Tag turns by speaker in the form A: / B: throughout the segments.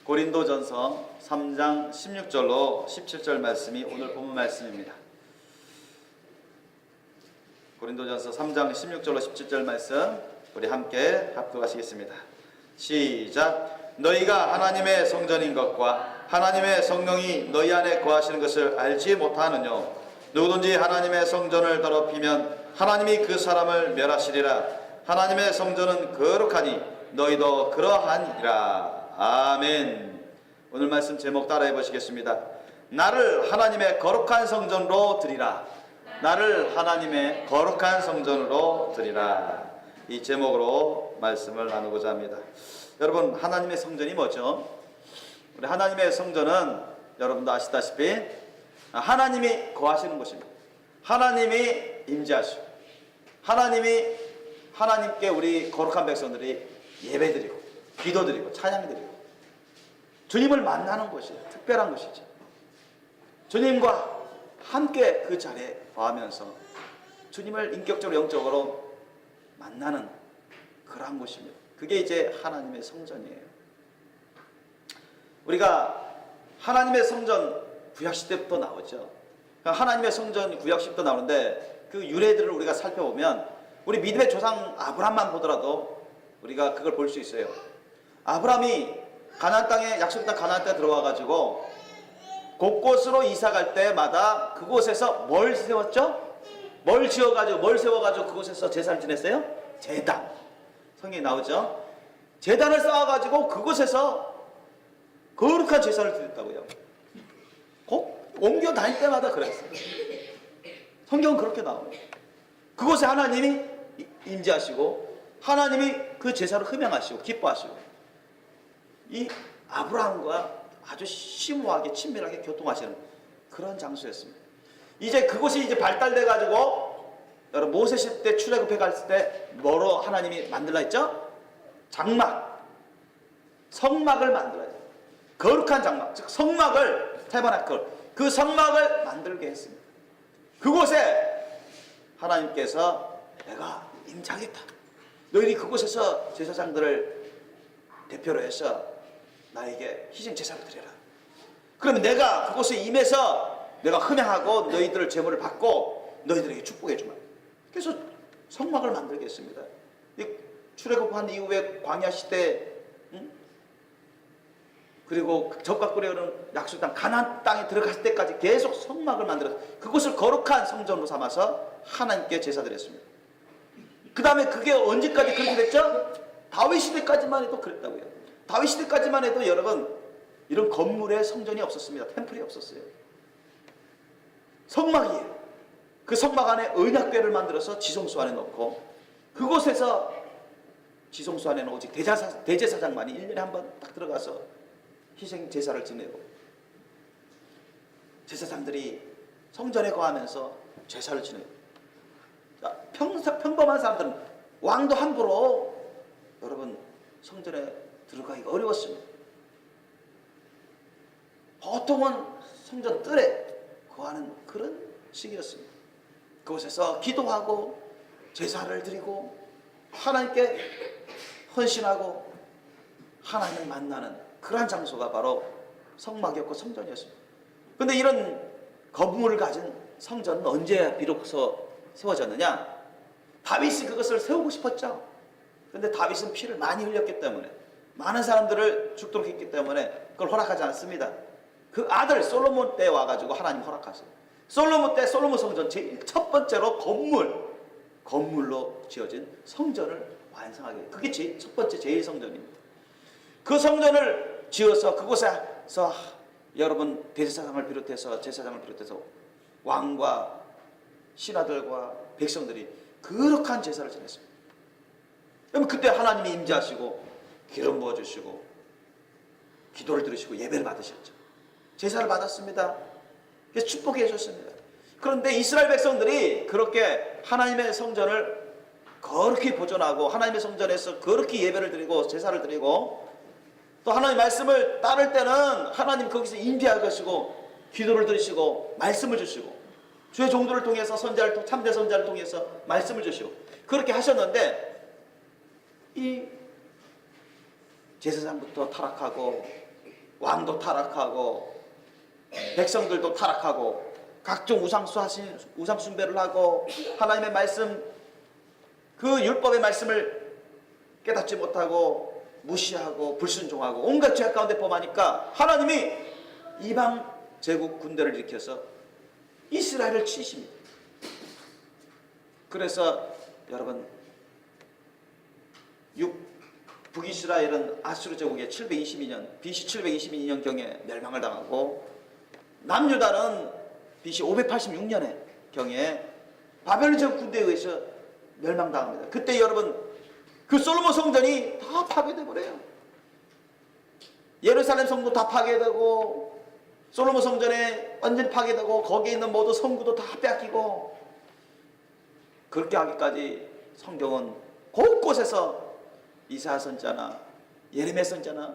A: 고린도전서 3장 16절로 17절 말씀이 오늘 본문 말씀입니다. 고린도전서 3장 16절로 17절 말씀 우리 함께 합독하시겠습니다. 시작. 너희가 하나님의 성전인 것과 하나님의 성령이 너희 안에 거하시는 것을 알지 못하느뇨. 누구든지 하나님의 성전을 더럽히면 하나님이 그 사람을 멸하시리라. 하나님의 성전은 거룩하니 너희도 그러하니라. 아멘. 오늘 말씀 제목 따라해 보시겠습니다. 나를 하나님의 거룩한 성전으로 드리라. 나를 하나님의 거룩한 성전으로 드리라. 이 제목으로 말씀을 나누고자 합니다. 여러분, 하나님의 성전이 뭐죠? 우리 하나님의 성전은 여러분도 아시다시피 하나님이 거하시는 곳입니다. 하나님이 임재하시고 하나님께 우리 거룩한 백성들이 예배드리고 기도드리고 찬양드리고 주님을 만나는 곳이에요. 특별한 곳이죠. 주님과 함께 그 자리에 거하면서 주님을 인격적으로 영적으로 만나는 그러한 곳입니다. 그게 이제 하나님의 성전이에요. 우리가 하나님의 성전 구약시대부터 나오죠. 하나님의 성전 구약시대부터 나오는데 그 유래들을 우리가 살펴보면 우리 믿음의 조상 아브라함만 보더라도 우리가 그걸 볼 수 있어요. 아브라함이 가나안 땅에 약속의 땅 가나안 땅에 들어와 가지고 곳곳으로 이사 갈 때마다 그곳에서 뭘 세웠죠? 뭘 세워가지고 그곳에서 제사를 지냈어요? 제단. 성경에 나오죠? 제단을 쌓아가지고 그곳에서 거룩한 제사를 드렸다고요. 꼭 옮겨 다닐 때마다 그랬어요. 성경은 그렇게 나와요. 그곳에 하나님이 임재하시고 하나님이 그 제사를 흠양하시고 기뻐하시고 이 아브라함과 아주 심오하게 친밀하게 교통하시는 그런 장소였습니다. 이제 그곳이 이제 발달돼 가지고 여러분 모세 때 출애굽해 갔을 때 뭐로 하나님이 만들라 했죠? 장막, 성막을 만들어야 돼요. 거룩한 장막, 즉 성막을 태바나클 그 성막을 만들게 했습니다. 그곳에 하나님께서 내가 임재하겠다. 너희들이 그곳에서 제사장들을 대표로 해서 나에게 희생 제사를 드려라. 그러면 내가 그곳에 임해서 내가 흠양하고 너희들 제물을 받고 너희들에게 축복해 주마. 그래서 성막을 만들겠습니다. 출애굽한 이후에 광야 시대 그리고 적과 꿀려오는 약속 땅 가나안 땅에 들어갔을 때까지 계속 성막을 만들어서 그곳을 거룩한 성전으로 삼아서 하나님께 제사드렸습니다. 그 다음에 그게 언제까지 그렇게 됐죠? 다윗 시대까지만 해도 그랬다고요. 다윗 시대까지만 해도 여러분 이런 건물에 성전이 없었습니다. 템플이 없었어요. 성막이에요. 그 성막 안에 언약궤를 만들어서 지성소 안에 넣고 그곳에서 지성소 안에는 오직 대제사장만이 1년에 한 번 딱 들어가서 희생 제사를 지내고 제사장들이 성전에 거하면서 제사를 지내고 평범한 사람들은 왕도 함부로 여러분 성전에 들어가기가 어려웠습니다. 보통은 성전 뜰에 거하는 그런 시기였습니다. 그곳에서 기도하고 제사를 드리고 하나님께 헌신하고 하나님을 만나는 그러한 장소가 바로 성막이었고 성전이었습니다. 그런데 이런 건물을 가진 성전은 언제 비로소 세워졌느냐? 다윗이 그것을 세우고 싶었죠. 그런데 다윗은 피를 많이 흘렸기 때문에 많은 사람들을 죽도록 했기 때문에 그걸 허락하지 않습니다. 그 아들 솔로몬 때 와가지고 하나님 허락하세요. 솔로몬 때 솔로몬 성전 제일 첫 번째로 건물로 지어진 성전을 완성하게 해요. 그게 첫 번째 제일 성전입니다. 그 성전을 지어서 그곳에서 여러분 대제사장을 비롯해서 제사장을 비롯해서 왕과 신하들과 백성들이 거룩한 제사를 지냈습니다. 여러분 그때 하나님이 임재하시고 기름 부어주시고 기도를 들으시고 예배를 받으셨죠. 제사를 받았습니다. 그래서 축복해 주셨습니다. 그런데 이스라엘 백성들이 그렇게 하나님의 성전을 거룩히 보존하고 하나님의 성전에서 거룩히 예배를 드리고 제사를 드리고 또 하나님의 말씀을 따를 때는 하나님 거기서 임재할 것이고 기도를 들으시고 말씀을 주시고 주의 종들을 통해서 참된 선자를 통해서 말씀을 주시고 그렇게 하셨는데 이 제사장부터 타락하고 왕도 타락하고 백성들도 타락하고 각종 우상 숭배를 하고 하나님의 말씀, 그 율법의 말씀을 깨닫지 못하고 무시하고 불순종하고 온갖 죄악 가운데 범하니까 하나님이 이방 제국 군대를 일으켜서 이스라엘을 치십니다. 그래서 여러분, 북이스라엘은 아수르 제국의 722년 BC 722년경에 멸망을 당하고 남유다는 BC 586년에 경에 바벨론 제국 군대에 의해서 멸망당합니다. 그때 여러분, 그 솔로몬 성전이 다 파괴돼 버려요. 예루살렘 성도 다 파괴되고 솔로몬 성전에 완전히 파괴되고 거기에 있는 모든 성구도 다 뺏기고, 그렇게 하기까지 성경은 곳곳에서 이사야 선자나 예레미야 선자나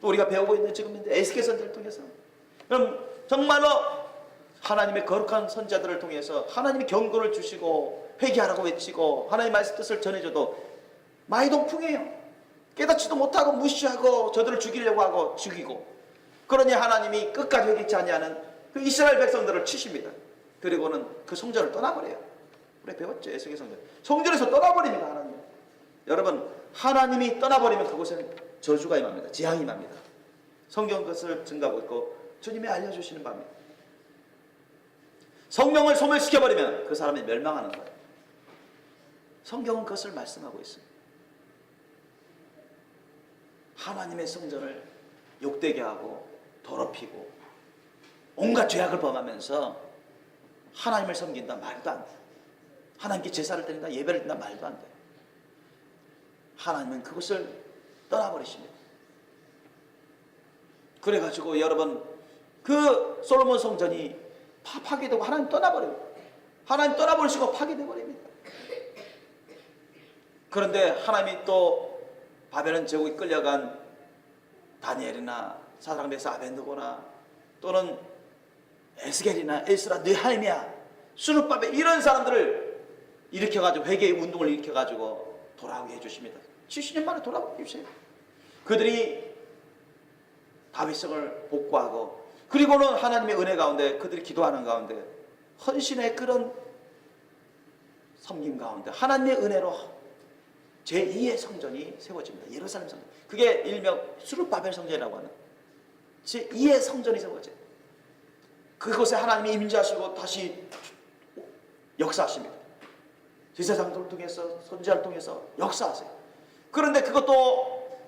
A: 또 우리가 배우고 있는 지금 에스겔 선자를 통해서, 그럼 정말로 하나님의 거룩한 선자들을 통해서 하나님이 경고를 주시고 회개하라고 외치고 하나님의 말씀 뜻을 전해줘도 마이동풍이에요. 깨닫지도 못하고 무시하고 저들을 죽이려고 하고 죽이고, 그러니 하나님이 끝까지 회개치 아니하는 그 이스라엘 백성들을 치십니다. 그리고는 그 성전을 떠나버려요. 우리 배웠죠? 에스겔 성전. 성전에서 떠나버립니다. 하나님. 여러분, 하나님이 떠나버리면 그곳에는 저주가 임합니다. 재앙이 임합니다. 성경 그것을 증가하고 있고 주님이 알려주시는 바입니다. 성령을 소멸시켜버리면 그 사람이 멸망하는 거예요. 성경은 그것을 말씀하고 있습니다. 하나님의 성전을 욕되게 하고 더럽히고 온갖 죄악을 범하면서 하나님을 섬긴다 말도 안 돼. 하나님께 제사를 드린다, 예배를 드린다 말도 안 돼. 하나님은 그것을 떠나버리십니다. 그래가지고 여러분, 그 솔로몬 성전이 파괴되고 하나님 떠나버려요. 하나님 떠나버리시고 파괴돼 버립니다. 그런데 하나님이 또 바벨론 제국에 끌려간 다니엘이나 사드락 메삭 아벤느고나 또는 에스겔이나 에스라 느헤미야 스룹바벨 이런 사람들을 일으켜가지고 회개의 운동을 일으켜가지고 돌아오게 해주십니다. 70년 만에 돌아오게 해주세요. 그들이 다윗성을 복구하고, 그리고는 하나님의 은혜 가운데 그들이 기도하는 가운데 헌신의 그런 섬김 가운데 하나님의 은혜로 제2의 성전이 세워집니다. 예루살렘 성전. 그게 일명 스룹바벨 성전이라고 하는 제2의 성전이 세워져요. 그곳에 하나님이 임재하시고 다시 역사하십니다. 제사장들을 통해서 선지자를 통해서 역사하세요. 그런데 그것도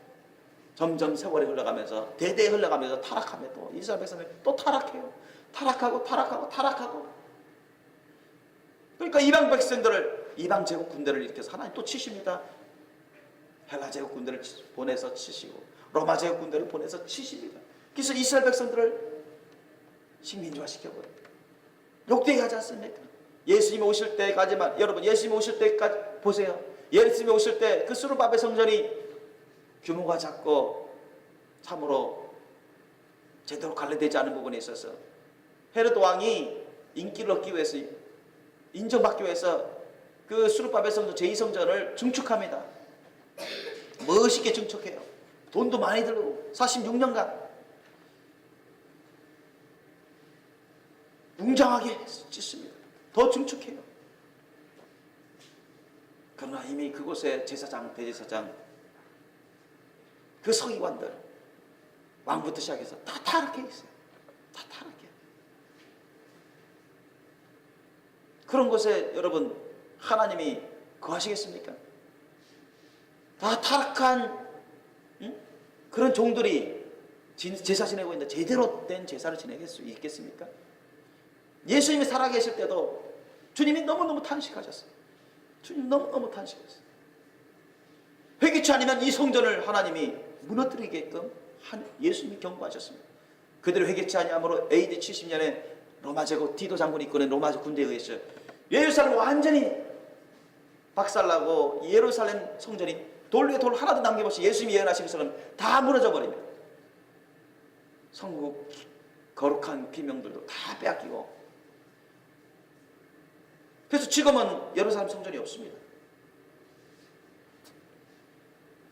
A: 점점 세월이 흘러가면서 대대에 흘러가면서 타락하면 또 이스라엘 백성이 또 타락해요. 타락하고 그러니까 이방 백성들을, 이방 제국 군대를 일으켜서 하나님 또 치십니다. 헬라 제국 군대를 보내서 치시고 로마 제국 군대를 보내서 치십니다. 그래서 이스라엘 백성들을 식민지화 시켜버려요. 욕되게 하지 않습니까? 예수님이 오실 때까지만, 여러분 예수님이 오실 때까지 보세요. 예수님이 오실 때 그 스룹바벨 성전이 규모가 작고 참으로 제대로 관리되지 않은 부분에 있어서 헤롯 왕이 인기를 얻기 위해서, 인정받기 위해서 그 스룹바벨 성전 제2성전을 증축합니다. 멋있게 증축해요. 돈도 많이 들고 46년간 웅장하게 짓습니다. 더 증축해요. 그러나 이미 그곳에 제사장, 대제사장, 그 서기관들, 왕부터 시작해서 다 타락해 있어요. 다 타락해. 그런 곳에 여러분 하나님이 거하시겠습니까? 다 타락한 그런 종들이 제사 지내고 있는데 제대로 된 제사를 지내실 수 있겠습니까? 예수님이 살아계실 때도 주님이 너무너무 탄식하셨어요. 주님 너무너무 탄식하셨어요. 회개치 않으면 이 성전을 하나님이 무너뜨리게끔 예수님이 경고하셨습니다. 그들을 회개치 아니함으로 AD 70년에 로마 제국 디도 장군이 이끄는 로마 군대에 의해서 예루살렘 완전히 박살나고 예루살렘 성전이 돌 위에 돌 하나도 남김없이 예수님이 예언하신 것은 다 무너져 버립니다. 성국 거룩한 비명들도 다 빼앗기고, 그래서 지금은 예루살렘 성전이 없습니다.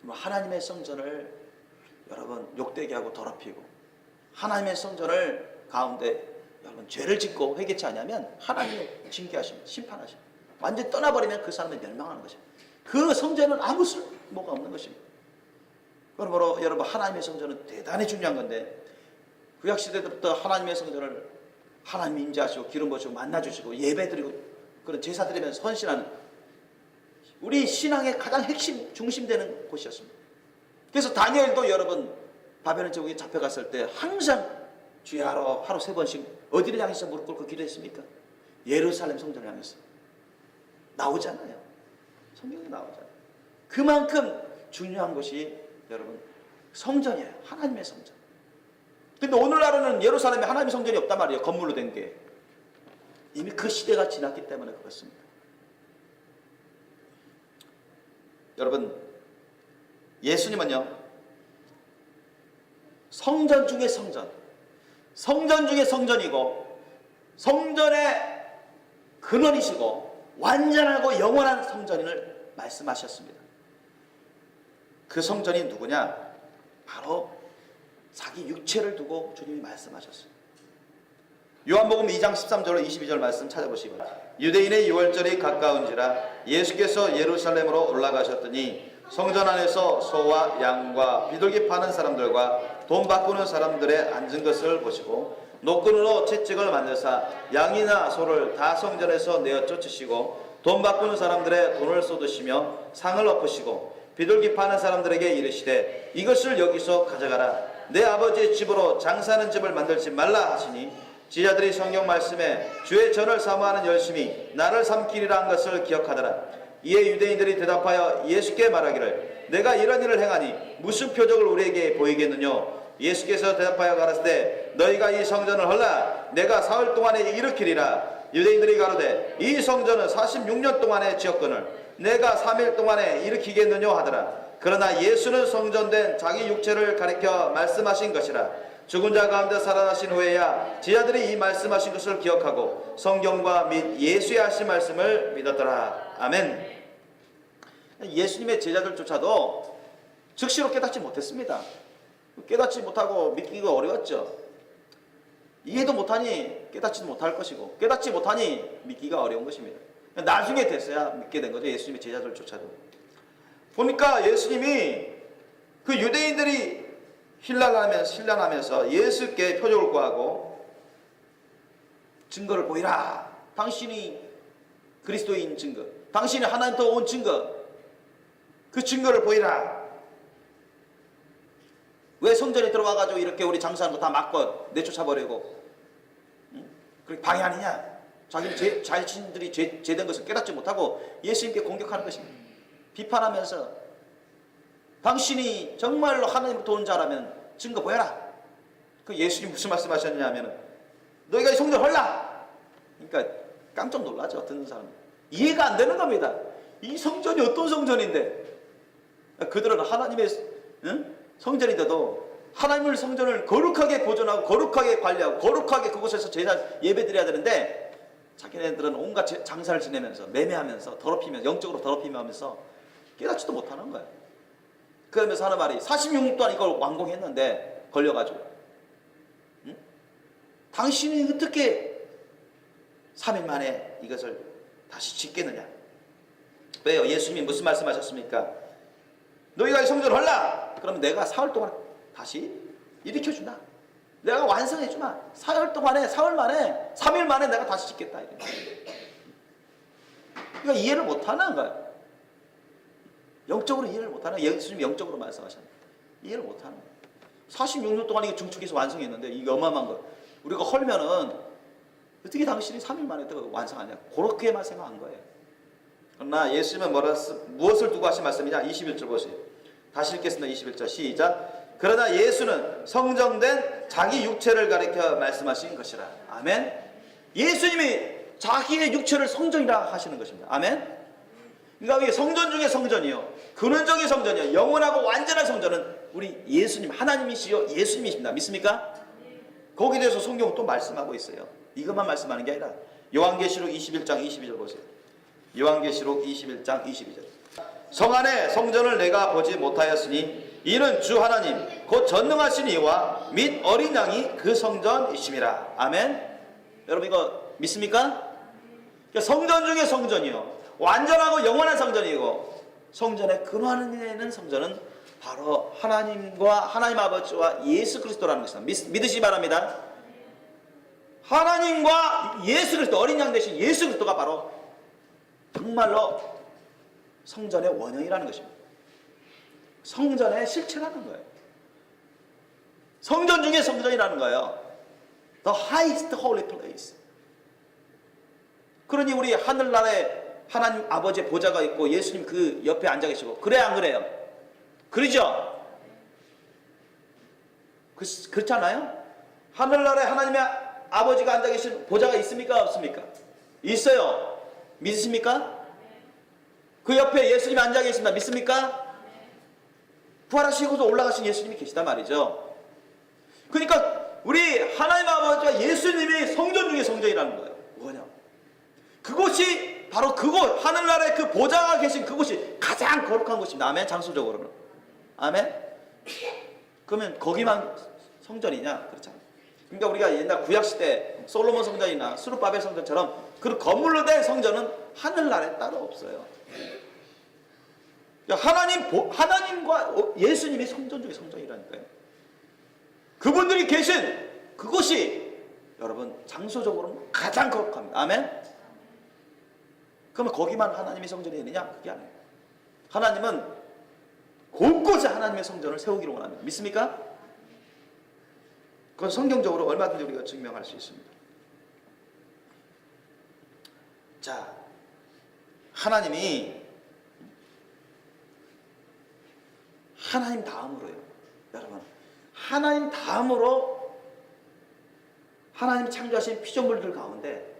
A: 하나님의 성전을 여러분 욕되게 하고 더럽히고 하나님의 성전을 가운데 여러분 죄를 짓고 회개치 않으면 하나님이 징계하십니다. 심판하십니다. 완전히 떠나버리면 그 사람은 멸망하는 것입니다. 그 성전은 아무 쓸모가 없는 것입니다. 그러므로 여러분 하나님의 성전은 대단히 중요한 건데 구약시대 때부터 하나님의 성전을 하나님 인자하시고 기름 부으시고 만나주시고 예배드리고 그런 제사 드리면서 헌신하는 우리 신앙의 가장 핵심 중심되는 곳이었습니다. 그래서 다니엘도 여러분 바벨론 제국에 잡혀갔을 때 항상 주여 하루 3번씩 어디를 향해서 무릎 꿇고 기도했습니까? 예루살렘 성전을 향해서. 나오잖아요. 성경에 나오잖아요. 그만큼 중요한 것이 여러분 성전이에요. 하나님의 성전. 근데 오늘날에는 예루살렘에 하나님의 성전이 없단 말이에요. 건물로 된 게. 이미 그 시대가 지났기 때문에 그렇습니다. 여러분 예수님은요 성전 중에 성전, 성전 중에 성전이고 성전의 근원이시고 완전하고 영원한 성전인을 말씀하셨습니다. 그 성전이 누구냐? 바로 자기 육체를 두고 주님이 말씀하셨어요. 요한복음 2장 13절로 22절 말씀 찾아보시기 바랍니다. 유대인의 유월절이 가까운지라 예수께서 예루살렘으로 올라가셨더니 성전 안에서 소와 양과 비둘기 파는 사람들과 돈 바꾸는 사람들의 앉은 것을 보시고 노끈으로 채찍을 만드사 양이나 소를 다 성전에서 내어 쫓으시고 돈 바꾸는 사람들의 돈을 쏟으시며 상을 엎으시고 비둘기 파는 사람들에게 이르시되 이것을 여기서 가져가라. 내 아버지의 집으로 장사하는 집을 만들지 말라 하시니 지자들이 성경 말씀에 주의 전을 사모하는 열심히 나를 삼키리라 한 것을 기억하더라. 이에 유대인들이 대답하여 예수께 말하기를 내가 이런 일을 행하니 무슨 표적을 우리에게 보이겠느냐. 예수께서 대답하여 가라사대 너희가 이 성전을 헐라 내가 사흘 동안에 일으키리라. 유대인들이 가로되 이 성전은 46년 동안에 지었거늘 내가 3일 동안에 일으키겠느냐 하더라. 그러나 예수는 성전된 자기 육체를 가리켜 말씀하신 것이라. 죽은 자 가운데 살아나신 후에야 지자들이 이 말씀하신 것을 기억하고 성경과 및 예수의 하신 말씀을 믿었더라. 아멘. 예수님의 제자들조차도 즉시로 깨닫지 못했습니다. 깨닫지 못하고 믿기가 어려웠죠. 이해도 못하니 깨닫지도 못할 것이고 깨닫지 못하니 믿기가 어려운 것입니다. 나중에 됐어야 믿게 된 거죠. 예수님의 제자들조차도. 보니까 예수님이 그 유대인들이 신란하면서 예수께 표적을 구하고 증거를 보이라. 당신이 그리스도인 증거, 당신이 하나님부터 온 증거, 그 증거를 보이라. 왜 성전에 들어와가지고 이렇게 우리 장사하는 거 다 막고 내쫓아버리고 그렇게 방해하느냐. 자기는 자신들이 죄된 것을 깨닫지 못하고 예수님께 공격하는 것입니다. 비판하면서 당신이 정말로 하나님부터 온 자라면 증거 보여라. 그 예수님 무슨 말씀하셨냐 하면 너희가 이 성전 헐라. 그러니까 깜짝 놀라죠. 듣는 사람 이해가 안 되는 겁니다. 이 성전이 어떤 성전인데 그들은 하나님의 성전인데도 하나님의 성전을 거룩하게 보존하고 거룩하게 관리하고 거룩하게 그곳에서 제사 예배드려야 되는데 자기네들은 온갖 장사를 지내면서 매매하면서 더럽히면서 영적으로 더럽히면서 깨닫지도 못하는 거예요. 그러면서 하는 말이 46년 동안 이걸 완공했는데 걸려가지고 당신이 어떻게 3일 만에 이것을 다시 짓겠느냐. 왜요? 예수님이 무슨 말씀하셨습니까? 너희가 이 성전을 헐라. 그러면 내가 사흘 동안 다시 일으켜주나. 내가 완성해주마. 사흘 동안에, 사흘 만에, 3일 만에 내가 다시 짓겠다. 그러니까 이해를 못하는 거예요. 영적으로 이해를 못하는 거예요. 예수님이 영적으로 말씀하셨는데 이해를 못하는 거예요. 46년 동안 이거 중축해서 완성했는데 이게 어마어마한 거. 우리가 헐면은 어떻게 당신이 3일 만에 완성하냐. 그렇게만 생각한 거예요. 그러나 예수님은 무엇을 두고 하신 말씀이냐. 21절 보세요. 다시 읽겠습니다. 21절 시작. 그러나 예수는 성정된 자기 육체를 가리켜 말씀하신 것이라. 아멘. 예수님이 자기의 육체를 성전이라 하시는 것입니다. 아멘. 그러니까 성전 중에 성전이요, 근원적인 성전이요, 영원하고 완전한 성전은 우리 예수님, 하나님이시요 예수님이십니다. 믿습니까? 거기에 대해서 성경은 또 말씀하고 있어요. 이것만 말씀하는 게 아니라 요한계시록 21장 22절 보세요. 요한계시록 21장 22절. 성 안에 성전을 내가 보지 못하였으니 이는 주 하나님 곧 전능하신 이와 및 어린 양이 그 성전이심이라. 아멘. 여러분 이거 믿습니까? 성전 중에 성전이요, 완전하고 영원한 성전이고, 성전의 근원에 있는 성전은 바로 하나님과 하나님 아버지와 예수 그리스도라는 것입니다. 믿으시기 바랍니다. 하나님과 예수 그리스도, 어린 양 대신 예수 그리스도가 바로 정말로 성전의 원형이라는 것입니다. 성전의 실체라는 거예요. 성전 중에 성전이라는 거예요. The highest holy place. 그러니 우리 하늘나라에 하나님 아버지의 보좌가 있고 예수님 그 옆에 앉아 계시고, 그래 안 그래요? 그러죠? 그렇잖아요? 하늘나라에 하나님의 아버지가 앉아 계신 보좌가 있습니까? 없습니까? 있어요. 믿으십니까? 그 옆에 예수님이 앉아 계신다. 믿습니까? 부활하시고도 올라가신 예수님이 계시단 말이죠. 그러니까 우리 하나님 아버지와 예수님이 성전 중에 성전이라는 거예요. 뭐냐? 그곳이 바로 그곳, 하늘나라에 그 보좌가 계신 그곳이 가장 거룩한 곳입니다. 아멘. 장소적으로는. 아멘. 그러면 거기만 성전이냐? 그렇잖아요. 그러니까 우리가 옛날 구약시대 솔로몬 성전이나 스룹바벨 성전처럼 그 건물로 된 성전은 하늘나라에 따로 없어요. 하나님과 예수님이 성전 중에 성전이라니까요. 그분들이 계신 그곳이 여러분 장소적으로는 가장 거룩합니다. 아멘. 그러면 거기만 하나님의 성전이 되느냐? 그게 아니에요. 하나님은 곳곳에 하나님의 성전을 세우기를 원합니다. 믿습니까? 그건 성경적으로 얼마든지 우리가 증명할 수 있습니다. 자, 하나님 다음으로요. 여러분, 하나님 다음으로 하나님 창조하신 피조물들 가운데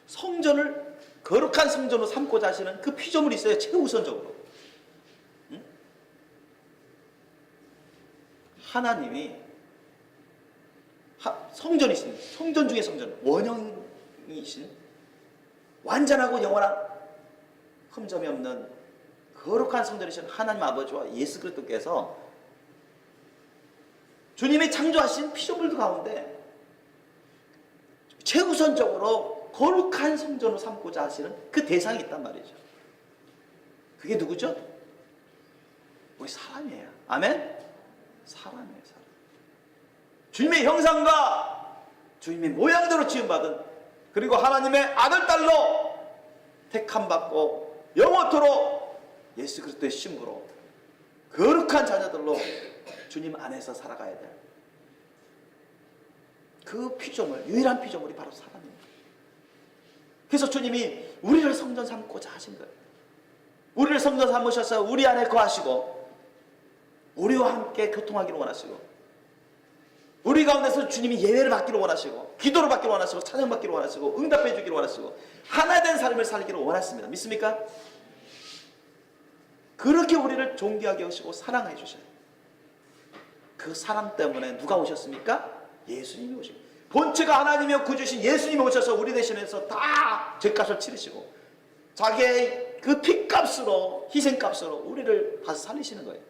A: 성전을 거룩한 성전으로 삼고자 하시는 그 피조물이 있어요. 최우선적으로. 응? 하나님이 성전이신, 성전 중에 성전, 원형이신 완전하고 영원한 흠점이 없는 거룩한 성전이신 하나님 아버지와 예수 그리스도께서 주님이 창조하신 피조물들 가운데 최우선적으로 거룩한 성전으로 삼고자 하시는 그 대상이 있단 말이죠. 그게 누구죠? 우리 사람이에요. 아멘? 사람이에요. 사람. 주님의 형상과 주님의 모양대로 지음받은, 그리고 하나님의 아들 딸로 택함받고 영원토록 예수 그리스도의 신부로 거룩한 자녀들로 주님 안에서 살아가야 돼요. 그 피조물, 유일한 피조물이 바로 사람입니다. 그래서 주님이 우리를 성전 삼고자 하신 거예요. 우리를 성전 삼으셔서 우리 안에 거하시고 우리와 함께 교통하기를 원하시고, 우리 가운데서 주님이 예배를 받기를 원하시고, 기도를 받기를 원하시고, 찬양 받기를 원하시고, 응답해 주기를 원하시고, 하나 된 삶을 살기를 원하십니다. 믿습니까? 그렇게 우리를 존귀하게 하시고 사랑해 주셔요. 그 사랑 때문에 누가 오셨습니까? 예수님이 오시고, 본체가 하나님이여 구주신 예수님이 오셔서 우리 대신해서 다 죄값을 치르시고 자기의 그 피값으로, 희생값으로 우리를 다시 살리시는 거예요.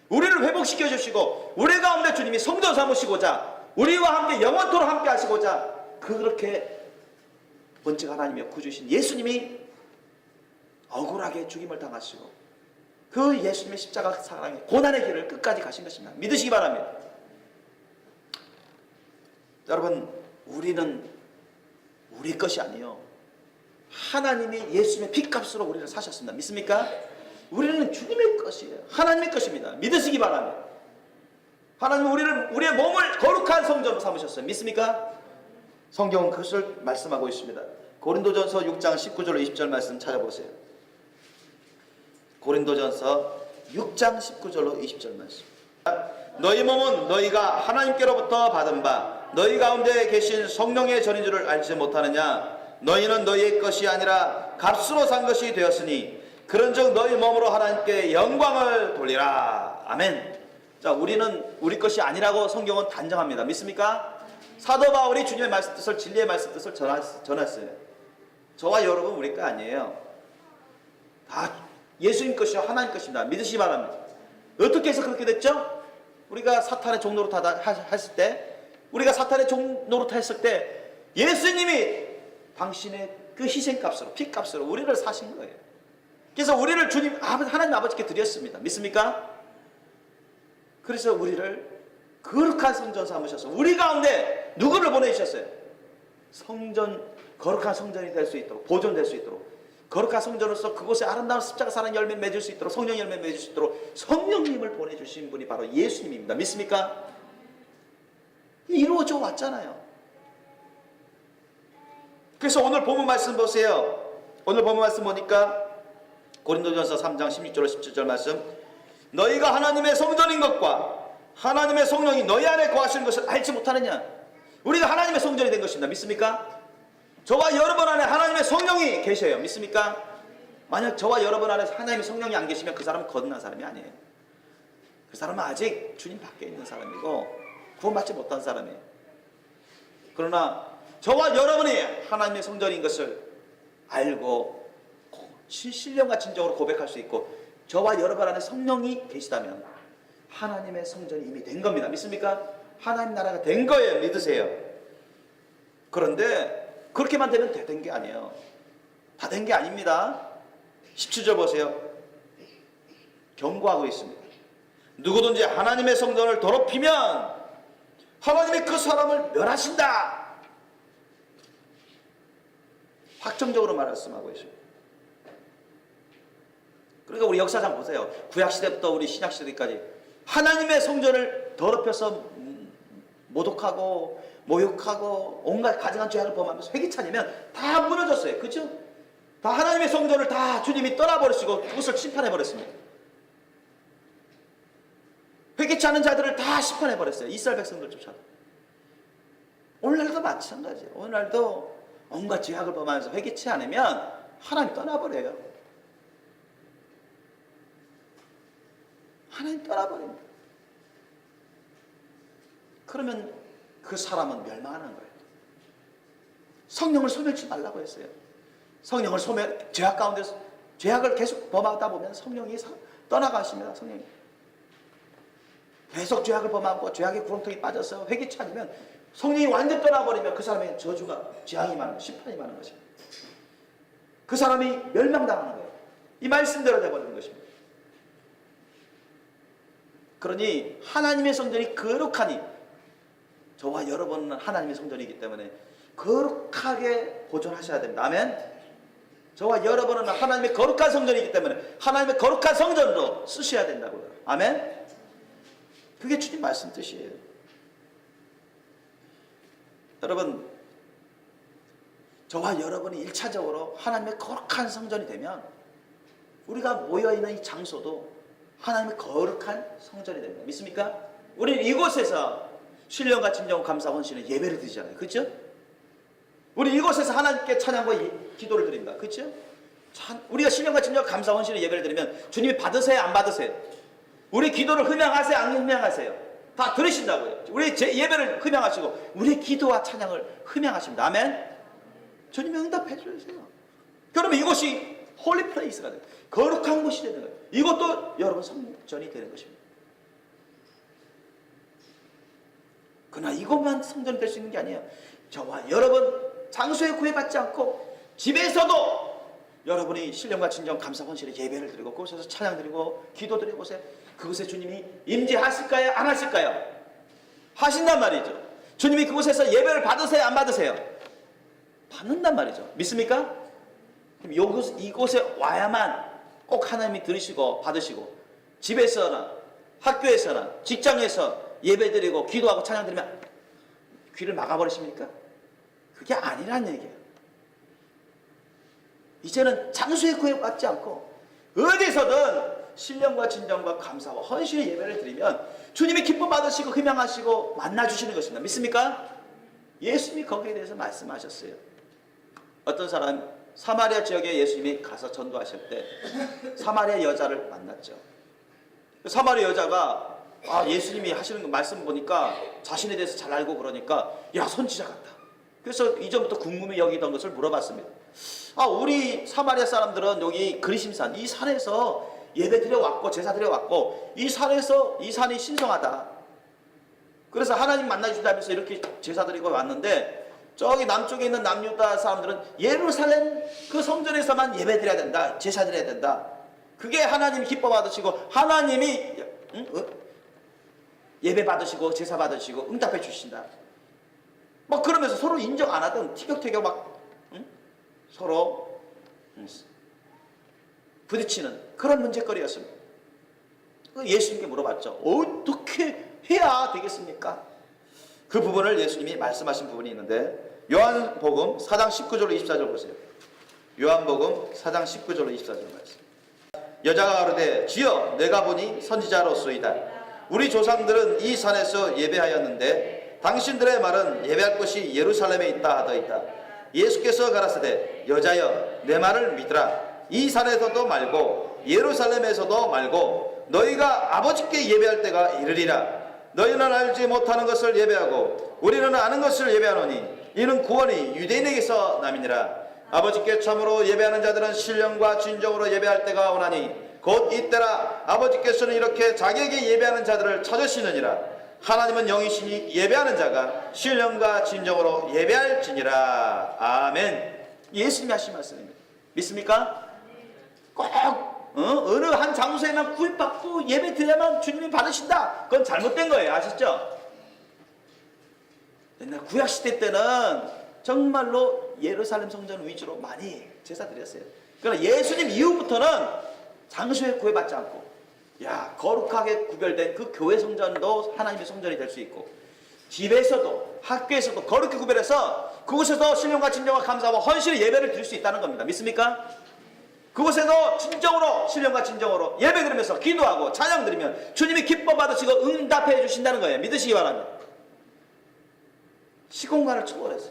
A: 우리를 회복시켜 주시고 우리 가운데 주님이 성전 삼으시고자, 우리와 함께 영원토록 함께 하시고자, 그렇게 본체가 하나님이여 구주신 예수님이 억울하게 죽임을 당하시고 그 예수님의 십자가 사랑의 고난의 길을 끝까지 가신 것입니다. 믿으시기 바랍니다. 여러분, 우리는 우리 것이 아니요, 하나님이 예수님의 피값으로 우리를 사셨습니다. 믿습니까? 우리는 주님의 것이에요. 하나님의 것입니다. 믿으시기 바랍니다. 하나님은 우리의 몸을 거룩한 성전으로 삼으셨어요. 믿습니까? 성경은 그것을 말씀하고 있습니다. 고린도전서 6장 19절로 20절 말씀 찾아보세요. 고린도전서 6장 19절로 20절 말씀. 너희 몸은 너희가 하나님께로부터 받은 바 너희 가운데 계신 성령의 전인 줄을 알지 못하느냐? 너희는 너희의 것이 아니라 값으로 산 것이 되었으니 그런즉 너희 몸으로 하나님께 영광을 돌리라. 아멘. 자, 우리는 우리 것이 아니라고 성경은 단정합니다. 믿습니까? 사도 바울이 주님의 말씀 뜻을, 진리의 말씀 뜻을 전했어요. 저와 여러분 우리 거 아니에요. 다 예수님 것이요 하나님 것입니다. 믿으시기 바랍니다. 어떻게 해서 그렇게 됐죠? 우리가 사탄의 종노릇 했을 때, 우리가 사탄의 종노릇 했을 때 예수님이 당신의 그 희생값으로, 피값으로 우리를 사신 거예요. 그래서 우리를 주님 하나님 아버지께 드렸습니다. 믿습니까? 그래서 우리를 거룩한 성전 삼으셔서 우리 가운데 누구를 보내주셨어요? 거룩한 성전이 될 수 있도록, 보존될 수 있도록, 거룩한 성전으로서 그곳에 아름다운 십자가 사랑 열매 맺을 수 있도록, 성령 열매 맺을 수 있도록 성령님을 보내주신 분이 바로 예수님입니다. 믿습니까? 이루어져 왔잖아요. 그래서 오늘 본문 말씀 보세요. 오늘 본문 말씀 보니까 고린도전서 3장 16절 17절 말씀, 너희가 하나님의 성전인 것과 하나님의 성령이 너희 안에 거하시는 것을 알지 못하느냐. 우리가 하나님의 성전이 된 것입니다. 믿습니까? 저와 여러분 안에 하나님의 성령이 계셔요. 믿습니까? 만약 저와 여러분 안에 하나님의 성령이 안 계시면 그 사람은 거듭난 사람이 아니에요. 그 사람은 아직 주님 밖에 있는 사람이고 구원받지 못한 사람이에요. 그러나 저와 여러분이 하나님의 성전인 것을 알고 신령과 진정으로 고백할 수 있고 저와 여러분 안에 성령이 계시다면 하나님의 성전이 이미 된 겁니다. 믿습니까? 하나님 나라가 된 거예요. 믿으세요. 그런데 그렇게만 되면 된 게 아니에요. 다 된 게 아닙니다. 17절 보세요. 경고하고 있습니다. 누구든지 하나님의 성전을 더럽히면 하나님이 그 사람을 멸하신다. 확정적으로 말씀하고 있습니다. 그러니까 우리 역사상 보세요. 구약시대부터 우리 신약시대까지 하나님의 성전을 더럽혀서 모독하고 모욕하고 온갖 가증한 죄악을 범하면서 회개치 않으면 다 무너졌어요. 그죠? 다 하나님의 성전을 다 주님이 떠나버리시고 그것을 심판해버렸습니다. 회개치 않은 자들을 다 심판해버렸어요. 이스라엘 백성들조차도. 오늘날도 마찬가지예요. 오늘날도 온갖 죄악을 범하면서 회개치 않으면 하나님 떠나버려요. 하나님 떠나버립니다. 그러면 그 사람은 멸망하는 거예요. 성령을 소멸치 말라고 했어요. 성령을 죄악 가운데서 죄악을 계속 범하다 보면 성령이 떠나가십니다. 성령이 계속 죄악을 범하고 죄악의 구렁텅이에 빠져서 회개치 않으면 성령이 완전 떠나버리면 그 사람의 저주가 재앙이 많은 심판이 많은 것입니다. 그 사람이 멸망당하는 거예요. 이 말씀대로 되어버리는 것입니다. 그러니 하나님의 성전이 거룩하니 저와 여러분은 하나님의 성전이기 때문에 거룩하게 보존하셔야 됩니다. 아멘. 저와 여러분은 하나님의 거룩한 성전이기 때문에 하나님의 거룩한 성전으로 쓰셔야 된다고요. 아멘. 그게 주님 말씀 뜻이에요. 여러분, 저와 여러분이 1차적으로 하나님의 거룩한 성전이 되면 우리가 모여있는 이 장소도 하나님의 거룩한 성전이 됩니다. 믿습니까? 우리는 이곳에서 신령과 진정 감사 헌신의 예배를 드리잖아요. 그렇죠? 우리 이곳에서 하나님께 찬양과 기도를 드립니다. 그렇죠? 우리가 신령과 진정 감사 헌신의 예배를 드리면 주님이 받으세요? 안 받으세요? 우리 기도를 흠양하세요? 안 흠양하세요? 다 들으신다고요. 우리 예배를 흠양하시고 우리 기도와 찬양을 흠양하십니다. 아멘. 주님이 응답해 주세요. 그러면 이곳이 홀리 플레이스가 돼요. 거룩한 곳이 되는 거예요. 이것도 여러분 성전이 되는 것입니다. 그러나 이것만 성전이 될 수 있는 게 아니에요. 저와 여러분 장소에 구애받지 않고 집에서도 여러분이 신령과 진정 감사 헌신의 예배를 드리고 그곳에서 찬양 드리고 기도 드려보세요. 그곳에 주님이 임재하실까요? 안 하실까요? 하신단 말이죠. 주님이 그곳에서 예배를 받으세요? 안 받으세요? 받는단 말이죠. 믿습니까? 그럼 이곳에 와야만 꼭 하나님이 들으시고 받으시고 집에서나 학교에서나 직장에서 예배드리고 기도하고 찬양드리면 귀를 막아버리십니까? 그게 아니란 얘기예요. 이제는 장소에 구애받지 않고 어디서든 신령과 진정과 감사와 헌신의 예배를 드리면 주님이 기쁨 받으시고 흠양하시고 만나주시는 것입니다. 믿습니까? 예수님이 거기에 대해서 말씀하셨어요. 어떤 사람 사마리아 지역에 예수님이 가서 전도하실 때 사마리아 여자를 만났죠. 사마리아 여자가 예수님이 하시는 말씀 보니까 자신에 대해서 잘 알고 그러니까 야 선지자 같다. 그래서 이전부터 궁금히 여기던 것을 물어봤습니다. 우리 사마리아 사람들은 여기 그리심산 이 산에서 예배 드려왔고 제사 드려왔고 이 산에서 이 산이 신성하다. 그래서 하나님 만나주신다면서 이렇게 제사 드리고 왔는데 저기 남쪽에 있는 남유다 사람들은 예루살렘 그 성전에서만 예배 드려야 된다. 제사 드려야 된다. 그게 하나님이 기뻐 받으시고 하나님이 예배 받으시고 제사 받으시고 응답해 주신다. 막 그러면서 서로 인정 안 하던 티격태격 막 서로 부딪히는 그런 문제거리였습니다. 예수님께 물어봤죠. 어떻게 해야 되겠습니까? 그 부분을 예수님이 말씀하신 부분이 있는데 요한복음 4장 19절로 24절 보세요. 요한복음 4장 19절로 24절 말씀. 여자가 가로되 주여 내가 보니 선지자로소이다. 우리 조상들은 이 산에서 예배하였는데 당신들의 말은 예배할 곳이 예루살렘에 있다 하더이다. 예수께서 가라사대 여자여 내 말을 믿으라. 이 산에서도 말고 예루살렘에서도 말고 너희가 아버지께 예배할 때가 이르리라. 너희는 알지 못하는 것을 예배하고 우리는 아는 것을 예배하노니 이는 구원이 유대인에게서 남이니라. 아버지께 참으로 예배하는 자들은 신령과 진정으로 예배할 때가 오나니 곧 이때라. 아버지께서는 이렇게 자기에게 예배하는 자들을 찾으시느니라. 하나님은 영이시니 예배하는 자가 신령과 진정으로 예배할지니라. 아멘. 예수님이 하신 말씀입니다. 믿습니까? 꼭 어느 한 장소에만 구입받고 예배 드려야만 주님이 받으신다. 그건 잘못된 거예요. 아셨죠? 옛날 구약시대 때는 정말로 예루살렘 성전 위주로 많이 제사 드렸어요. 그러나 예수님 이후부터는 장소에 구애받지 않고 거룩하게 구별된 그 교회 성전도 하나님의 성전이 될 수 있고 집에서도 학교에서도 거룩히 구별해서 그곳에서 신령과 진정과 감사와 헌신의 예배를 드릴 수 있다는 겁니다. 믿습니까? 그곳에서 진정으로 신령과 진정으로 예배 드리면서 기도하고 찬양 드리면 주님이 기뻐 받으시고 응답해 주신다는 거예요. 믿으시기 바랍니다. 시공간을 초월해서.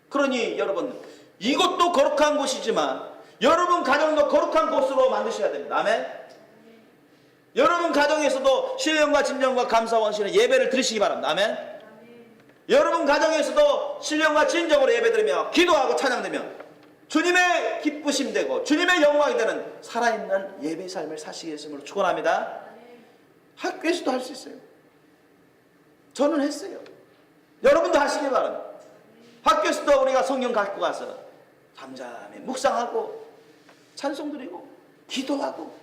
A: 그러니 여러분 이곳도 거룩한 곳이지만 여러분 가정도 거룩한 곳으로 만드셔야 됩니다. 아멘. 여러분 가정에서도 신령과 진정과 감사와 헌신의 예배를 드리시기 바랍니다. 아멘. 여러분 가정에서도 신령과 진정으로 예배 드리며 기도하고 찬양 드리며 주님의 기쁘심 되고 주님의 영광이 되는 살아있는 예배 삶을 사시게 했음으로 축원합니다. 학교에서도 할 수 있어요. 저는 했어요. 여러분도 하시기 바랍니다. 학교에서도 우리가 성경 갖고 가서 잠잠히 묵상하고 찬송 드리고 기도하고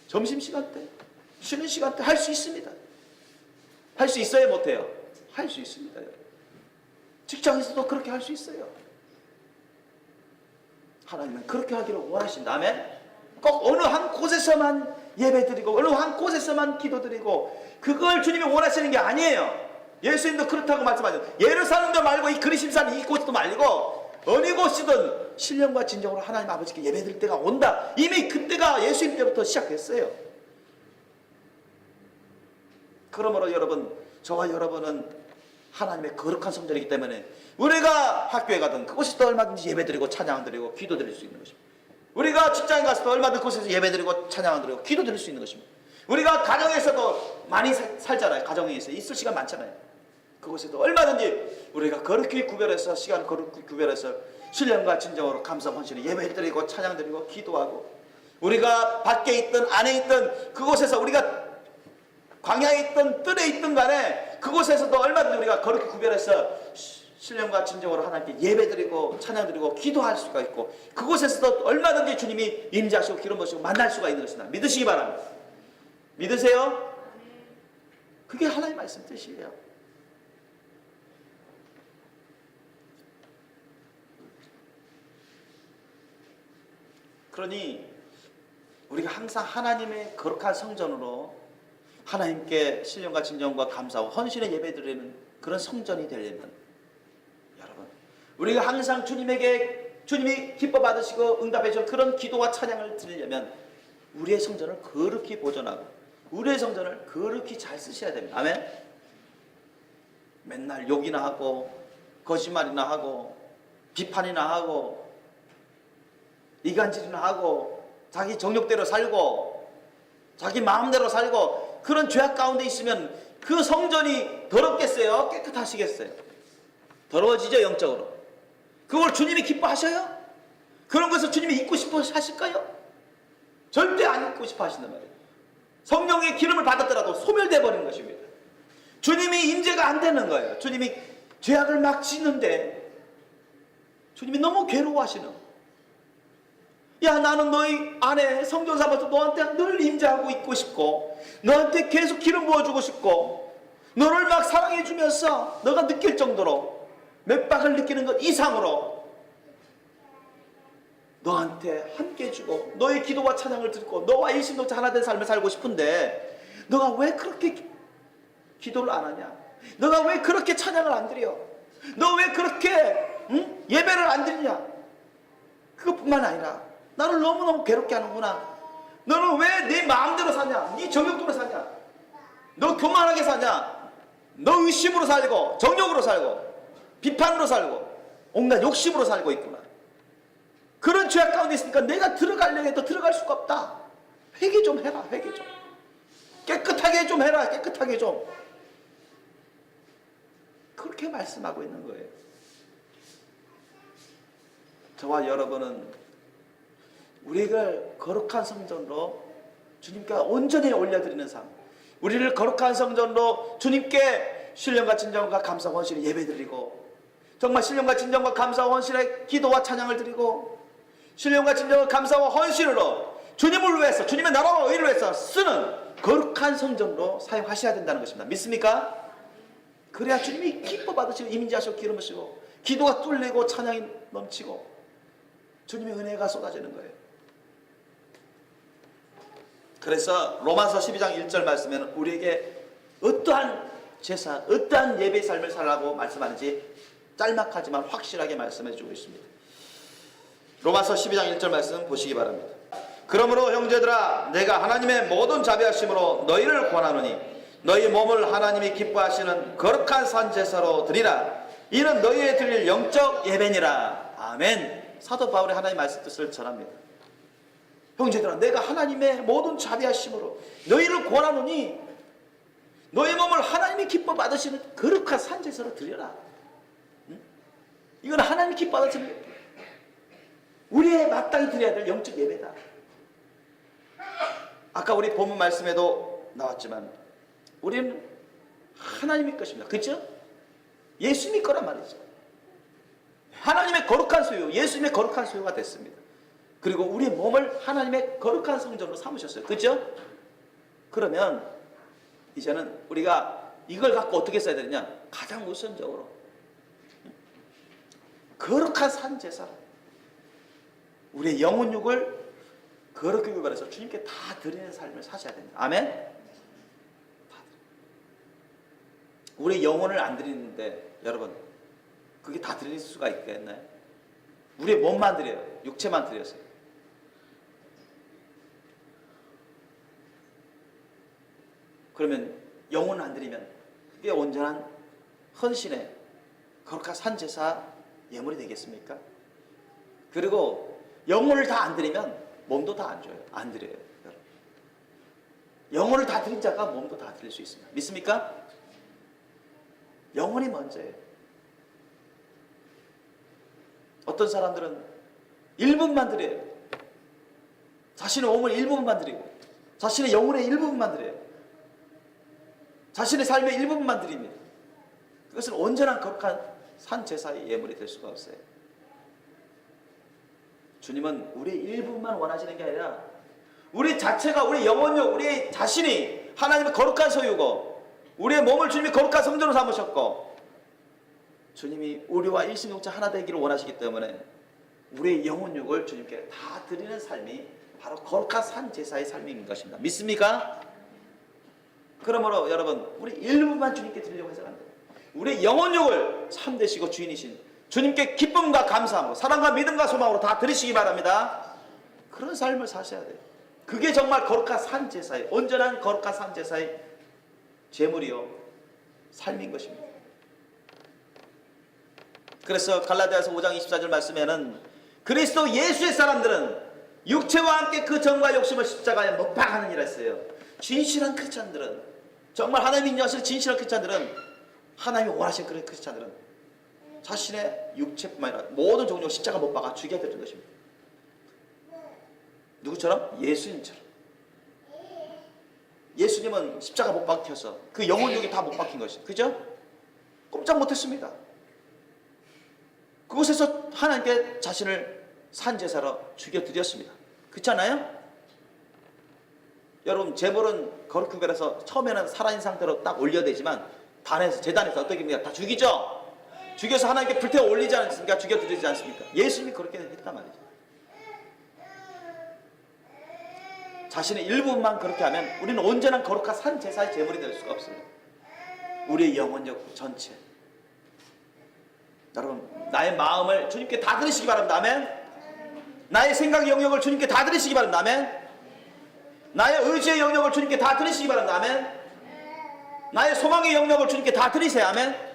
A: 점심시간 때 쉬는 시간 때 할 수 있습니다. 할 수 있어요? 못해요? 할 수 있습니다. 직장에서도 그렇게 할 수 있어요. 하나님은 그렇게 하기를 원하신다. 아멘. 꼭 어느 한 곳에서만 예배드리고 어느 한 곳에서만 기도드리고 그걸 주님이 원하시는 게 아니에요. 예수님도 그렇다고 말씀하셨어요. 예루살렘도 말고 이 그리심산 이곳도 말고 어느 곳이든 신령과 진정으로 하나님 아버지께 예배드릴 때가 온다. 이미 그때가 예수님 때부터 시작됐어요. 그러므로 여러분 저와 여러분은 하나님의 거룩한 성전이기 때문에 우리가 학교에 가든 그곳에서도 얼마든지 예배드리고 찬양드리고 기도드릴 수 있는 것입니다. 우리가 직장에 가서도 얼마든지 그곳에서 예배드리고 찬양드리고 기도드릴 수 있는 것입니다. 우리가 가정에서도 많이 살잖아요. 가정에 있을 시간 많잖아요. 그곳에도 얼마든지 우리가 거룩히 구별해서 시간을 거룩히 구별해서 신령과 진정으로 감사 헌신을 예배드리고 찬양드리고 기도하고 우리가 밖에 있든 안에 있든 그곳에서 우리가 광야에 있든 뜰에 있든 간에 그곳에서도 얼마든지 우리가 거룩히 구별해서 신령과 진정으로 하나님께 예배드리고 찬양드리고 기도할 수가 있고 그곳에서도 얼마든지 주님이 임재하시고 기름 부으시고 만날 수가 있는 것이다. 믿으시기 바랍니다. 믿으세요? 그게 하나님의 말씀 뜻이에요. 그러니 우리가 항상 하나님의 거룩한 성전으로 하나님께 신령과 진정과 감사와 헌신의 예배드리는 그런 성전이 되려면 여러분 우리가 항상 주님이 기뻐 받으시고 응답해 주는 그런 기도와 찬양을 드리려면 우리의 성전을 거룩히 보존하고 우리의 성전을 거룩히 잘 쓰셔야 됩니다. 아멘. 맨날 욕이나 하고 거짓말이나 하고 비판이나 하고 이간질이나 하고 자기 정욕대로 살고 자기 마음대로 살고 그런 죄악 가운데 있으면 그 성전이 더럽겠어요? 깨끗하시겠어요? 더러워지죠, 영적으로. 그걸 주님이 기뻐하셔요? 그런 것을 주님이 잊고 싶어 하실까요? 절대 안 입고 싶어 하신단 말이에요. 성령의 기름을 받았더라도 소멸돼 버리는 것입니다. 주님이 임재가 안 되는 거예요. 주님이 죄악을 막 짓는데 주님이 너무 괴로워하시는 거예요. 야, 나는 너희 안에 성전 삼아서 너한테 늘 임재하고 있고 싶고 너한테 계속 기름 부어주고 싶고 너를 막 사랑해 주면서 너가 느낄 정도로 맥박을 느끼는 것 이상으로 너한테 함께 해주고 너의 기도와 찬양을 듣고 너와 일심동체 하나 된 삶을 살고 싶은데 너가 왜 그렇게 기도를 안 하냐? 너가 왜 그렇게 찬양을 안 드려? 너 왜 그렇게 예배를 안 드리냐? 그것뿐만 아니라 나를 너무너무 괴롭게 하는구나. 너는 왜 네 마음대로 사냐? 네 정욕대로 사냐? 너 교만하게 사냐? 너 의심으로 살고 정욕으로 살고 비판으로 살고 온갖 욕심으로 살고 있구나. 그런 죄악 가운데 있으니까 내가 들어가려고 해도 들어갈 수가 없다. 회개 좀 해라. 회개 좀. 깨끗하게 좀 해라. 깨끗하게 좀. 그렇게 말씀하고 있는 거예요. 저와 여러분은 우리가 거룩한 성전으로 주님께 온전히 올려드리는 삶, 우리를 거룩한 성전으로 주님께 신령과 진정과 감사와 헌신에 예배드리고 정말 신령과 진정과 감사와 헌신에 기도와 찬양을 드리고 신령과 진정과 감사와 헌신으로 주님을 위해서 주님의 나라와 의를 위해서 쓰는 거룩한 성전으로 사용하셔야 된다는 것입니다. 믿습니까? 그래야 주님이 기뻐 받으시고 임재하시고 기름 부으시고 기도가 뚫리고 찬양이 넘치고 주님의 은혜가 쏟아지는 거예요. 그래서 로마서 12장 1절 말씀에는 우리에게 어떠한 제사, 어떠한 예배의 삶을 살라고 말씀하는지 짤막하지만 확실하게 말씀해 주고 있습니다. 로마서 12장 1절 말씀 보시기 바랍니다. 그러므로 형제들아 내가 하나님의 모든 자비하심으로 너희를 권하노니 너희 몸을 하나님이 기뻐하시는 거룩한 산제사로 드리라. 이는 너희의 드릴 영적 예배니라. 아멘. 사도 바울이 하나님의 말씀 뜻을 전합니다. 형제들아 내가 하나님의 모든 자비하심으로 너희를 권하노니 너희 몸을 하나님이 기뻐 받으시는 거룩한 산제사로 드려라. 이건 하나님이 기뻐 받으시는 우리의 마땅히 드려야 될 영적 예배다. 아까 우리 본문 말씀에도 나왔지만 우리는 하나님의 것입니다. 그렇죠? 예수님의 거란 말이죠. 하나님의 거룩한 소유, 예수님의 거룩한 소유가 됐습니다. 그리고 우리의 몸을 하나님의 거룩한 성전으로 삼으셨어요. 그렇죠? 그러면 이제는 우리가 이걸 갖고 어떻게 써야 되느냐? 가장 우선적으로 거룩한 산제사, 우리의 영혼육을 거룩하게 구별해서 주님께 다 드리는 삶을 사셔야 됩니다. 아멘? 우리 영혼을 안 드리는데 여러분 그게 다 드릴 수가 있겠나요? 우리의 몸만 드려요. 육체만 드렸어요. 그러면 영혼을 안 드리면 그게 온전한 헌신의 거룩한 산제사 예물이 되겠습니까? 그리고 영혼을 다 안 드리면 몸도 다 안 줘요. 안 드려요. 여러분. 영혼을 다 드린 자가 몸도 다 드릴 수 있습니다. 믿습니까? 영혼이 먼저예요. 어떤 사람들은 일부분만 드려요. 자신의 몸을 일부분만 드리고 자신의 영혼의 일부분만 드려요. 자신의 삶의 일부분만 드립니다. 그것은 온전한 거룩한 산제사의 예물이 될 수가 없어요. 주님은 우리의 일부분만 원하시는 게 아니라 우리 자체가 우리 영혼력, 우리 자신이 하나님의 거룩한 소유고 우리의 몸을 주님이 거룩한 성전으로 삼으셨고 주님이 우리와 일심동체 하나 되기를 원하시기 때문에 우리의 영혼육을 주님께 다 드리는 삶이 바로 거룩한 산제사의 삶인 것입니다. 믿습니까? 그러므로 여러분 우리 일부만 주님께 드리려고 해서는 안 돼요. 우리의 영혼육을 참되시고 주인이신 주님께 기쁨과 감사함으로 사랑과 믿음과 소망으로 다 드리시기 바랍니다. 그런 삶을 사셔야 돼요. 그게 정말 거룩한 산제사의 온전한 거룩한 산제사의 제물이요 삶인 것입니다. 그래서 갈라디아서 5장 24절 말씀에는 그리스도 예수의 사람들은 육체와 함께 그 정과 욕심을 십자가에 못 박아느니라 했어요. 진실한 크리스찬들은 정말 하나님 인정하시는 진실한 크리스찬들은 하나님이 원하시는 그런 크리스찬들은 자신의 육체뿐만 아니라 모든 종류 십자가 못 박아 죽여야 되는 것입니다. 누구처럼? 예수님처럼. 예수님은 십자가 못 박혀서 그 영혼력이 다 못 박힌 것이, 그죠? 꼼짝 못했습니다. 그곳에서 하나님께 자신을 산제사로 죽여드렸습니다. 그렇잖아요? 여러분, 제물은 거룩히 구별해서 처음에는 살아있는 상태로 딱 올려야되지만 단에서, 제단에서 어떻게 합니까? 다 죽이죠? 죽여서 하나님께 불태워 올리지 않습니까? 죽여드리지 않습니까? 예수님이 그렇게 했단 말이죠. 자신의 일부분만 그렇게 하면 우리는 온전한 거룩한 산제사의 제물이 될 수가 없습니다. 우리의 영혼력 전체. 여러분, 나의 마음을 주님께 다 드리시기 바랍니다. 아멘. 나의 생각의 영역을 주님께 다 드리시기 바랍니다. 아멘. 나의 의지의 영역을 주님께 다 드리시기 바랍니다. 아멘. 나의 소망의 영역을 주님께 다 드리세요. 아멘.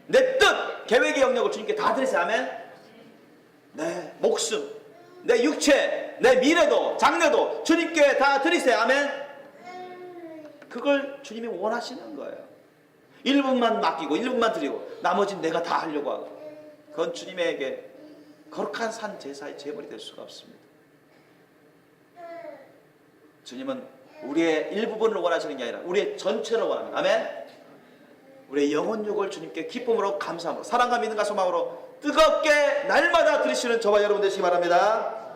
A: 내 뜻, 계획의 영역을 주님께 다 드리세요. 아멘. 내 목숨, 내 육체, 내 미래도, 장래도 주님께 다 드리세요. 아멘. 그걸 주님이 원하시는 거예요. 일부분만 맡기고 일부분만 드리고 나머지는 내가 다 하려고 하고, 그건 주님에게 거룩한 산 제사의 제물이 될 수가 없습니다. 주님은 우리의 일부분을 원하시는 게 아니라 우리의 전체를 원합니다. 아멘. 우리의 영혼육을 주님께 기쁨으로, 감사함으로, 사랑과 믿음과 소망으로 뜨겁게 날마다 드리시는 저와 여러분 되시기 바랍니다.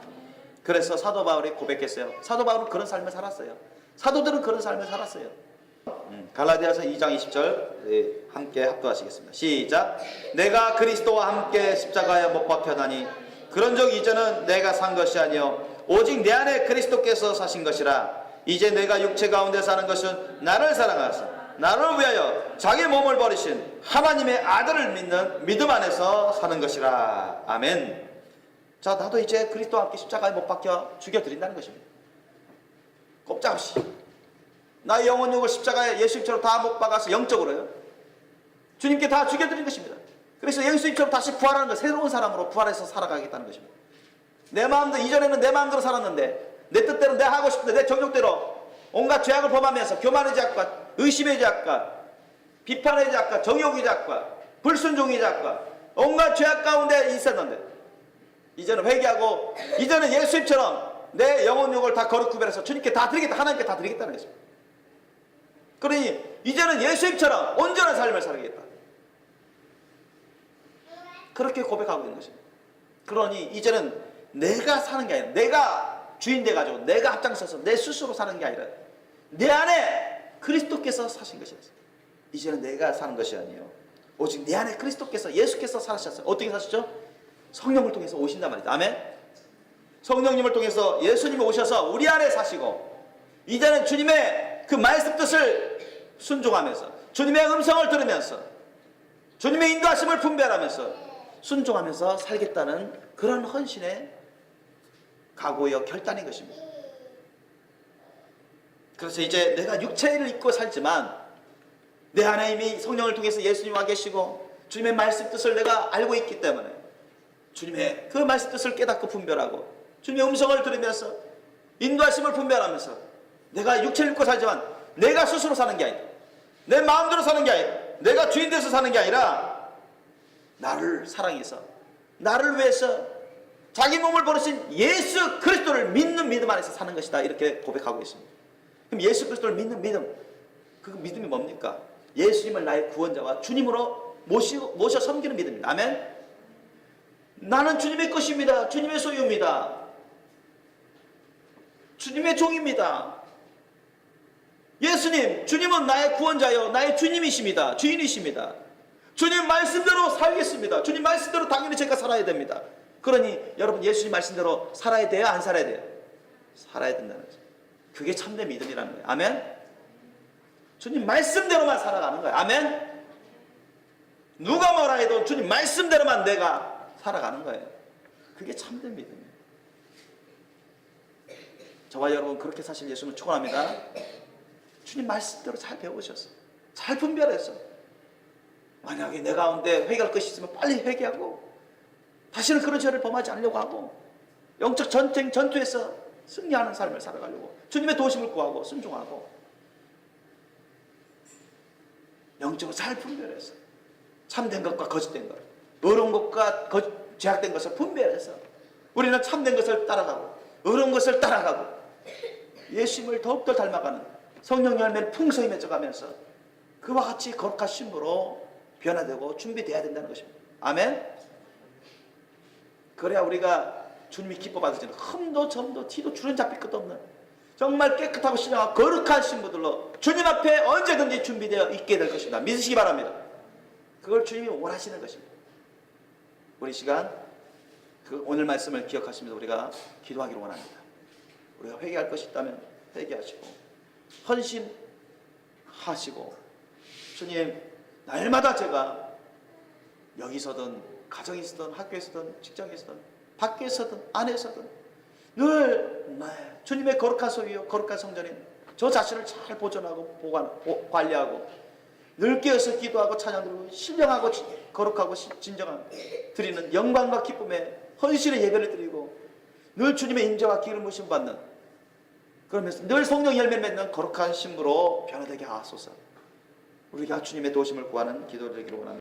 A: 그래서 사도 바울이 고백했어요. 사도 바울은 그런 삶을 살았어요. 사도들은 그런 삶을 살았어요. 갈라디아서 2장 20절 함께 합독하시겠습니다. 시작. 내가 그리스도와 함께 십자가에 못 박혀나니 그런적 이전은 내가 산 것이 아니요 오직 내 안에 그리스도께서 사신 것이라. 이제 내가 육체 가운데 사는 것은 나를 사랑하사 나를 위하여 자기 몸을 버리신 하나님의 아들을 믿는 믿음 안에서 사는 것이라. 아멘. 자, 나도 이제 그리스도와 함께 십자가에 못 박혀 죽여드린다는 것입니다. 꼼짝없이 나의 영혼력을 십자가에 예수님처럼 다 못 박아서 영적으로요, 주님께 다 죽여드린 것입니다. 그래서 예수님처럼 다시 부활하는 것, 새로운 사람으로 부활해서 살아가겠다는 것입니다. 내 마음대로, 이전에는 내 마음대로 살았는데 내 뜻대로, 내 하고 싶은데 내 정욕대로 온갖 죄악을 범하면서 교만의 죄악과 의심의 죄악과 비판의 죄악과 정욕의 죄악과 불순종의 죄악과 온갖 죄악 가운데 있었는데 이제는 회개하고 이제는 예수님처럼 내 영혼욕을 다 거룩 구별해서 주님께 다 드리겠다, 하나님께 다 드리겠다는 것입니다. 그러니 이제는 예수님처럼 온전한 삶을 살아야겠다, 그렇게 고백하고 있는 것입니다. 그러니 이제는 내가 사는 게 아니라, 내가 주인 돼가지고 내가 앞장서서 내 스스로 사는 게 아니라 내 안에 그리스도께서 사신 것이었어요. 이제는 내가 사는 것이 아니에요. 오직 내 안에 그리스도께서, 예수께서 사셨어요. 어떻게 사셨죠? 성령을 통해서 오신단 말이죠. 아멘. 성령님을 통해서 예수님이 오셔서 우리 안에 사시고 이제는 주님의 그 말씀 뜻을 순종하면서, 주님의 음성을 들으면서, 주님의 인도하심을 분별하면서 순종하면서 살겠다는 그런 헌신의 각오여 결단인 것입니다. 그래서 이제 내가 육체를 입고 살지만 내 안에 이미 성령을 통해서 예수님이 와 계시고 주님의 말씀 뜻을 내가 알고 있기 때문에 주님의 그 말씀 뜻을 깨닫고 분별하고 주님의 음성을 들으면서 인도하심을 분별하면서 내가 육체를 입고 살지만 내가 스스로 사는 게 아니다, 내 마음대로 사는 게 아니라, 내가 주인 돼서 사는 게 아니라 나를 사랑해서 나를 위해서 자기 몸을 버리신 예수 그리스도를 믿는 믿음 안에서 사는 것이다, 이렇게 고백하고 있습니다. 그럼 예수 그리스도를 믿는 믿음, 그 믿음이 뭡니까? 예수님을 나의 구원자와 주님으로 모셔 섬기는 믿음입니다. 아멘. 나는 주님의 것입니다. 주님의 소유입니다. 주님의 종입니다. 예수님, 주님은 나의 구원자요 나의 주님이십니다. 주인이십니다. 주님 말씀대로 살겠습니다. 주님 말씀대로 당연히 제가 살아야 됩니다. 그러니 여러분, 예수님 말씀대로 살아야 돼요, 안 살아야 돼요? 살아야 된다는 거죠. 그게 참된 믿음이라는 거예요. 아멘. 주님 말씀대로만 살아가는 거예요. 아멘. 누가 뭐라 해도 주님 말씀대로만 내가 살아가는 거예요. 그게 참된 믿음이에요. 저와 여러분 그렇게 사실 예수는 축원합니다. 주님 말씀대로 잘 배우셨어, 잘 분별했어. 만약에 내 가운데 회개할 것이 있으면 빨리 회개하고 다시는 그런 죄를 범하지 않으려고 하고 영적 전쟁 전투에서 승리하는 삶을 살아가려고 주님의 도우심을 구하고 순종하고 영적으로 잘 분별해서 참된 것과 거짓된 것, 의로운 것과 죄악된 것을 분별해서 우리는 참된 것을 따라가고 어려운 것을 따라가고 예수님을 더욱더 닮아가는 성령 열매를 풍성히 맺어가면서 그와 같이 거룩한 신부로 변화되고 준비되어야 된다는 것입니다. 아멘. 그래야 우리가 주님이 기뻐 받으시는 흠도 점도 티도 주름 잡힐 것도 없는 정말 깨끗하고 신령하고 거룩한 신부들로 주님 앞에 언제든지 준비되어 있게 될 것입니다. 믿으시기 바랍니다. 그걸 주님이 원하시는 것입니다. 우리 시간 그 오늘 말씀을 기억하시면서 우리가 기도하기를 원합니다. 우리가 회개할 것이 있다면 회개하시고 헌신하시고 주님 날마다 제가 여기서든 가정에서든 학교에서든 직장에서든 밖에서든 안에서든 늘 주님의 거룩한 소유요 거룩한 성전인 저 자신을 잘 보존하고 관리하고 늘 깨어서 기도하고 찬양드리고 신령하고 거룩하고 진정한 드리는 영광과 기쁨에 헌신의 예배를 드리고 늘 주님의 인정과 기름 부으심 받는 그러면서 늘 성령 열매 맺는 거룩한 신부로 변화되게 하소서. 우리가 주님의 도심을 구하는 기도를 드리기를 원합니다.